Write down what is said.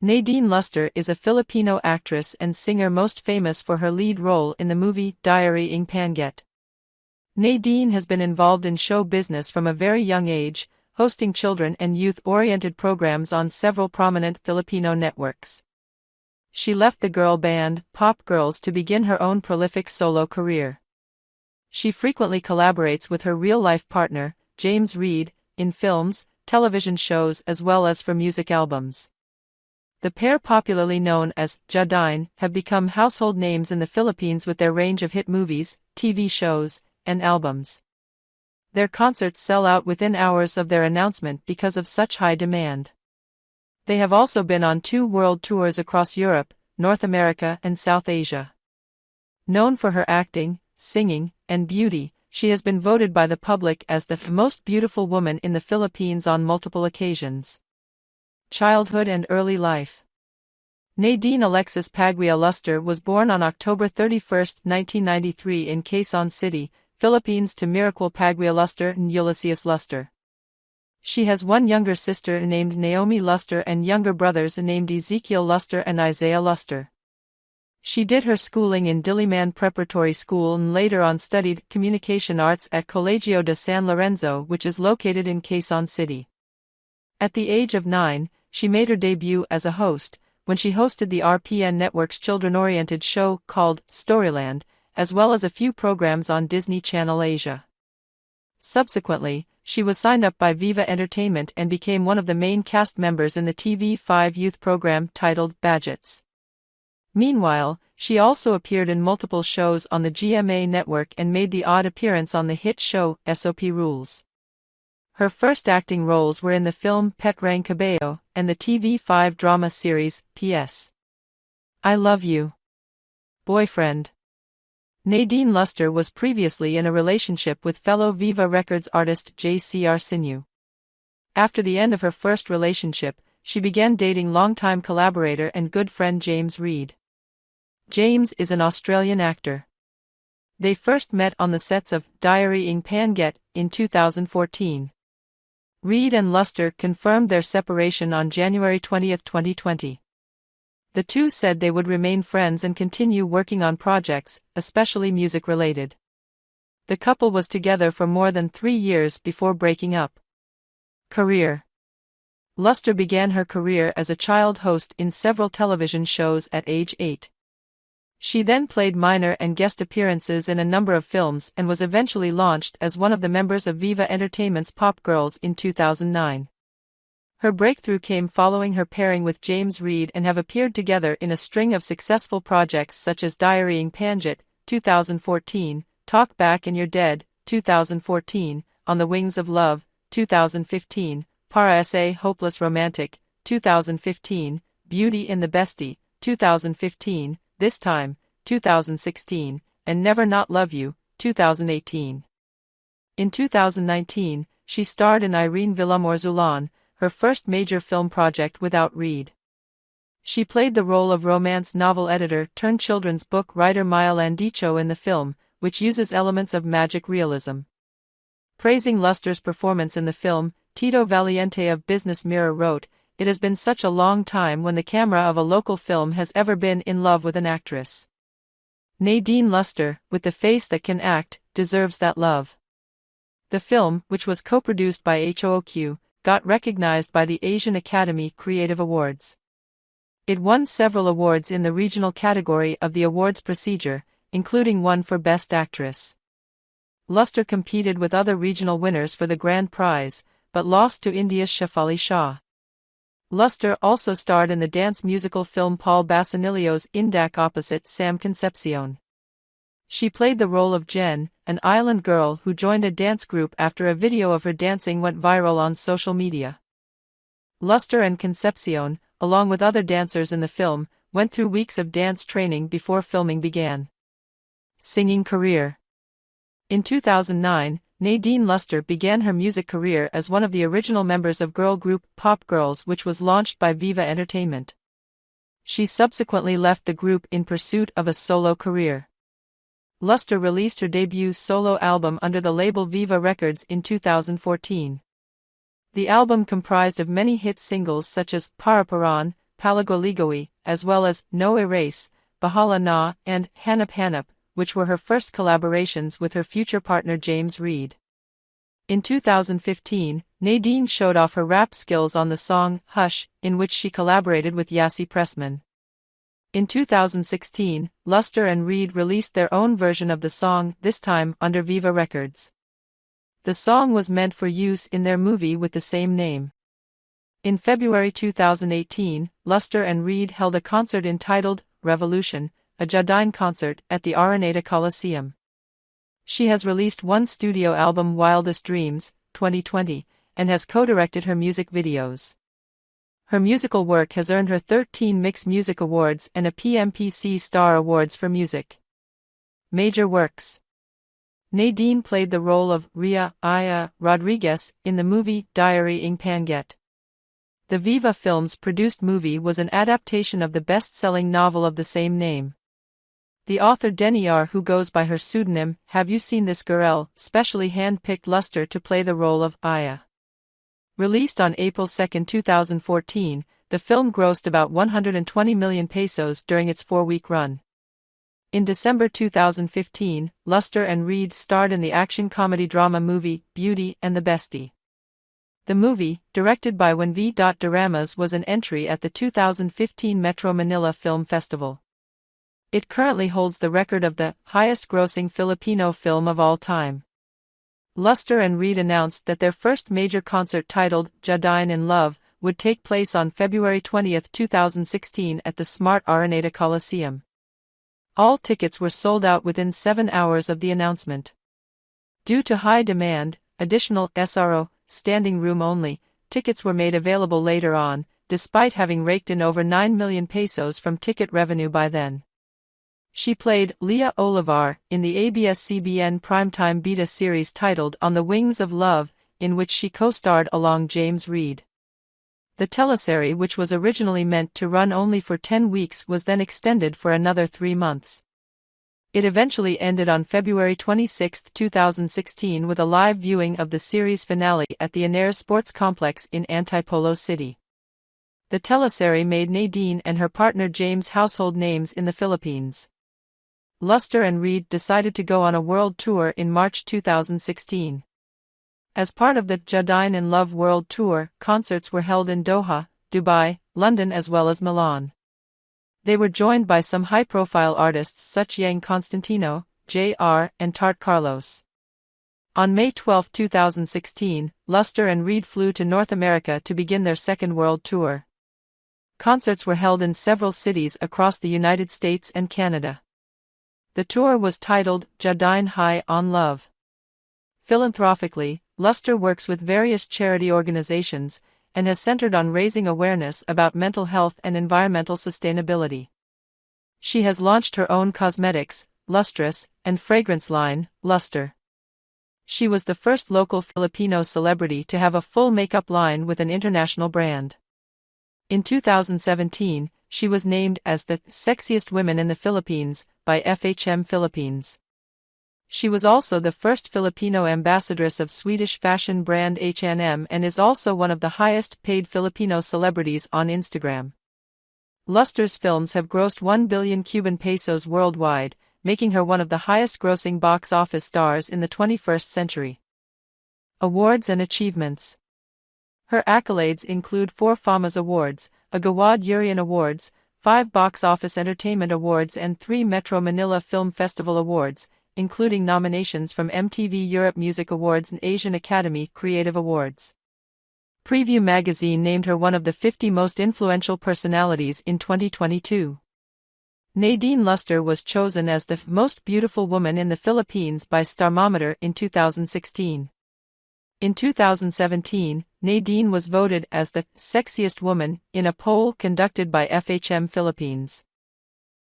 Nadine Luster is a Filipino actress and singer most famous for her lead role in the movie Diary ng Panget. Nadine has been involved in show business from a very young age, hosting children and youth-oriented programs on several prominent Filipino networks. She left the girl band, Pop Girls, to begin her own prolific solo career. She frequently collaborates with her real-life partner, Reid, in films, television shows as well as for music albums. The pair, popularly known as JaDine, have become household names in the Philippines with their range of hit movies, TV shows, and albums. Their concerts sell out within hours of their announcement because of such high demand. They have also been on 2 world tours across Europe, North America and South Asia. Known for her acting, singing, and beauty, she has been voted by the public as the most beautiful woman in the Philippines on multiple occasions. Childhood and early life. Nadine Alexis Paglia Lustre was born on October 31, 1993 in Quezon City, Philippines to Miracle Paglia Lustre and Ulysses Lustre. She has one younger sister named Naomi Lustre and younger brothers named Ezekiel Lustre and Isaiah Lustre. She did her schooling in Diliman Preparatory School and later on studied Communication Arts at Colegio de San Lorenzo, which is located in Quezon City. At the age of 9, she made her debut as a host, when she hosted the RPN Network's children-oriented show called Storyland, as well as a few programs on Disney Channel Asia. Subsequently, she was signed up by Viva Entertainment and became one of the main cast members in the TV5 youth program titled Badgets. Meanwhile, she also appeared in multiple shows on the GMA network and made the odd appearance on the hit show SOP Rules. Her first acting roles were in the film Petrang Cabello and the TV5 drama series P.S. I Love You. Boyfriend. Nadine Luster was previously in a relationship with fellow Viva Records artist J.C. Arcinu. After the end of her first relationship, she began dating longtime collaborator and good friend James Reid. James is an Australian actor. They first met on the sets of Diary ng Panget in 2014. Reid and Luster confirmed their separation on January 20, 2020. The two said they would remain friends and continue working on projects, especially music-related. The couple was together for more than 3 years before breaking up. Career. Luster began her career as a child host in several television shows at age 8. She then played minor and guest appearances in a number of films and was eventually launched as one of the members of Viva Entertainment's Pop Girls in 2009. Her breakthrough came following her pairing with James Reid and have appeared together in a string of successful projects such as Diary ng Panget, 2014, Talk Back and You're Dead, 2014, On the Wings of Love, 2015, Para Sa Hopeless Romantic, 2015, Beauty and the Bestie, 2015, This Time, 2016, and Never Not Love You, 2018. In 2019, she starred in Irene Villamor-Zulan, her first major film project without Reid. She played the role of romance novel editor turned children's book writer Maya Landicho in the film, which uses elements of magic realism. Praising Luster's performance in the film, Tito Valiente of Business Mirror wrote, "It has been such a long time when the camera of a local film has ever been in love with an actress. Nadine Luster, with the face that can act, deserves that love." The film, which was co-produced by HOOQ, got recognized by the Asian Academy Creative Awards. It won several awards in the regional category of the awards procedure, including one for Best Actress. Luster competed with other regional winners for the grand prize, but lost to India's Shefali Shah. Luster also starred in the dance musical film Paul Basanilio's Indak opposite Sam Concepcion. She played the role of Jen, an island girl who joined a dance group after a video of her dancing went viral on social media. Luster and Concepcion, along with other dancers in the film, went through weeks of dance training before filming began. Singing career. In 2009, Nadine Luster began her music career as one of the original members of girl group Pop Girls, which was launched by Viva Entertainment. She subsequently left the group in pursuit of a solo career. Luster released her debut solo album under the label Viva Records in 2014. The album comprised of many hit singles such as Para Paran, Palagoligoy, as well as No Erase, Bahala Na, and Hanap Hanap, which were her first collaborations with her future partner James Reid. In 2015, Nadine showed off her rap skills on the song Hush, in which she collaborated with Yassi Pressman. In 2016, Luster and Reid released their own version of the song, this time under Viva Records. The song was meant for use in their movie with the same name. In February 2018, Luster and Reid held a concert entitled Revolution, a JaDine concert, at the Araneta Coliseum. She has released one studio album, Wildest Dreams, 2020, and has co-directed her music videos. Her musical work has earned her 13 Mix Music Awards and a PMPC Star Awards for Music. Major works. Nadine played the role of Ria Aya Rodriguez in the movie Diary ng Panget. The Viva Films produced movie was an adaptation of the best-selling novel of the same name. The author Deniar, who goes by her pseudonym Have You Seen This Girl, specially hand-picked Luster to play the role of Aya. Released on April 2, 2014, the film grossed about 120 million pesos during its 4-week run. In December 2015, Luster and Reid starred in the action-comedy drama movie Beauty and the Bestie. The movie, directed by Juan V. Doramas, was an entry at the 2015 Metro Manila Film Festival. It currently holds the record of the highest-grossing Filipino film of all time. Luster and Reid announced that their first major concert, titled JaDine in Love, would take place on February 20, 2016 at the Smart Araneta Coliseum. All tickets were sold out within 7 hours of the announcement. Due to high demand, additional SRO, standing room only, tickets were made available later on, despite having raked in over 9 million pesos from ticket revenue by then. She played Leah Olivar in the ABS-CBN primetime beta series titled On the Wings of Love, in which she co-starred along James Reid. The teleserie, which was originally meant to run only for 10 weeks, was then extended for another 3 months. It eventually ended on February 26, 2016 with a live viewing of the series finale at the Aner Sports Complex in Antipolo City. The teleserie made Nadine and her partner James household names in the Philippines. Luster and Reid decided to go on a world tour in March 2016. As part of the JaDine in Love World Tour, concerts were held in Doha, Dubai, London as well as Milan. They were joined by some high-profile artists such Yang Constantino, J.R., and Tart Carlos. On May 12, 2016, Luster and Reid flew to North America to begin their second world tour. Concerts were held in several cities across the United States and Canada. The tour was titled JaDine High on Love. Philanthropically, Luster works with various charity organizations and has centered on raising awareness about mental health and environmental sustainability. She has launched her own cosmetics, Lustrous, and fragrance line, Luster. She was the first local Filipino celebrity to have a full makeup line with an international brand. In 2017, she was named as the sexiest woman in the Philippines by FHM Philippines. She was also the first Filipino ambassadress of Swedish fashion brand H&M and is also one of the highest-paid Filipino celebrities on Instagram. Luster's films have grossed 1 billion Cuban pesos worldwide, making her one of the highest-grossing box office stars in the 21st century. Awards and achievements. Her accolades include 4 FAMAS Awards, a Gawad Urian Awards, 5 Box Office Entertainment Awards and 3 Metro Manila Film Festival Awards, including nominations from MTV Europe Music Awards and Asian Academy Creative Awards. Preview magazine named her one of the 50 most influential personalities in 2022. Nadine Luster was chosen as the most beautiful woman in the Philippines by Starmometer in 2016. In 2017, Nadine was voted as the sexiest woman in a poll conducted by FHM Philippines.